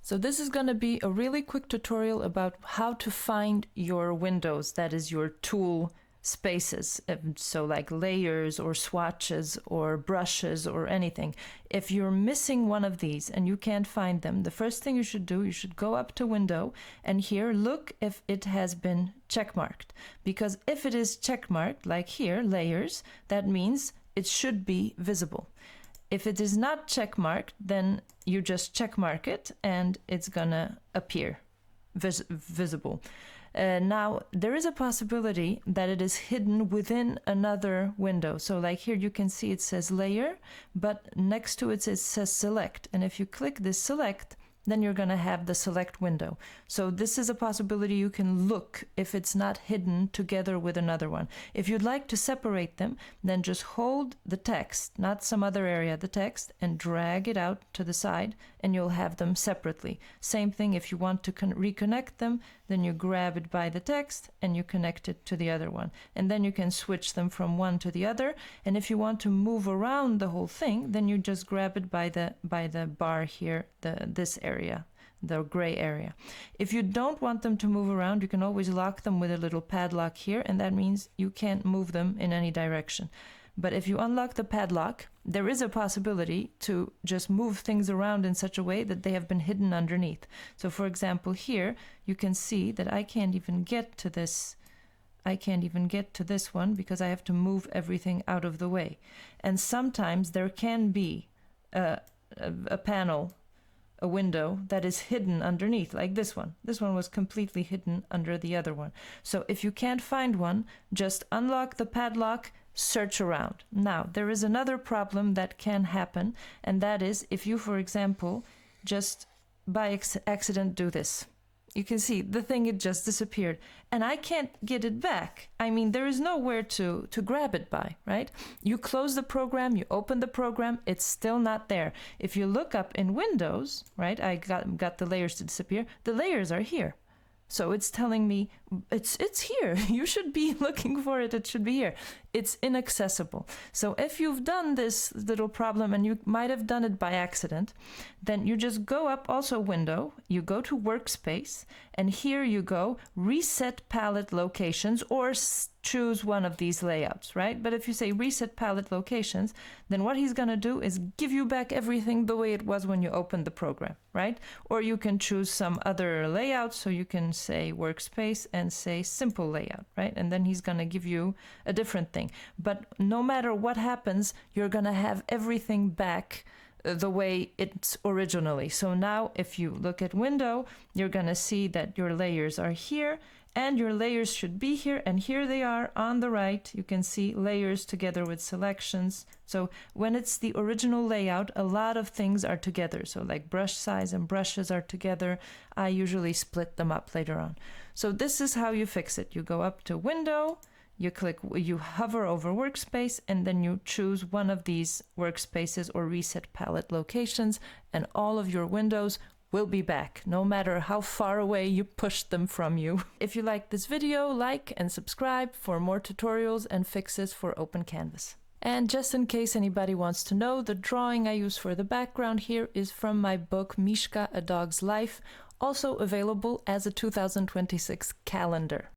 So this is going to be a really quick tutorial about how to find your windows, that is your tool spaces, so like layers or swatches or brushes or anything. If you're missing one of these and you can't find them, the first thing you should do, you should go up to Window and here look if it has been checkmarked, because if it is checkmarked, like here, layers, that means it should be visible. If it is not checkmarked, then you just checkmark it and it's gonna appear visible. Now, there is a possibility that it is hidden within another window. So like here you can see it says layer, but next to it says select. And if you click this select, then you're going to have the select window. So this is a possibility you can look if it's not hidden together with another one. If you'd like to separate them, then just hold the text, not some other area, the text, and drag it out to the side, and you'll have them separately. Same thing if you want to reconnect them, then you grab it by the text and you connect it to the other one. And then you can switch them from one to the other. And if you want to move around the whole thing, then you just grab it by the bar here, this area, the gray area. If you don't want them to move around, you can always lock them with a little padlock here, and that means you can't move them in any direction. But if you unlock the padlock, there is a possibility to just move things around in such a way that they have been hidden underneath. So for example, here you can see that I can't even get to this. I can't even get to this one because I have to move everything out of the way. And sometimes there can be a panel, a window that is hidden underneath, like this one. This one was completely hidden under the other one. So if you can't find one, just unlock the padlock, search around. Now, there is another problem that can happen, and that is if you, for example, just by accident do this. You can see the thing, it just disappeared, and I can't get it back. I mean, there is nowhere to grab it by, right? You close the program, you open the program, it's still not there. If you look up in Windows, right, I got the layers to disappear, the layers are here. So it's telling me it's here. You should be looking for it. It should be here. It's inaccessible. So if you've done this little problem, and you might have done it by accident, then you just go up, also Window, you go to Workspace, and here you go, Reset Palette Locations, or choose one of these layouts, right? But if you say Reset Palette Locations, then what he's going to do is give you back everything the way it was when you opened the program, right? Or you can choose some other layout, so you can say Workspace and say Simple Layout, right? And then he's going to give you a different thing. But no matter what happens, you're going to have everything back the way it's originally. So now if you look at Window, you're going to see that your layers are here and your layers should be here, and here they are on the right. You can see layers together with selections. So when it's the original layout, a lot of things are together. So like brush size and brushes are together. I usually split them up later on. So this is how you fix it. You go up to Window, you hover over Workspace, and then you choose one of these workspaces or Reset Palette Locations, and all of your windows will be back, no matter how far away you pushed them from you. If you like this video, like and subscribe for more tutorials and fixes for OpenCanvas. And just in case anybody wants to know, the drawing I use for the background here is from my book Mishka, A Dog's Life, also available as a 2026 calendar.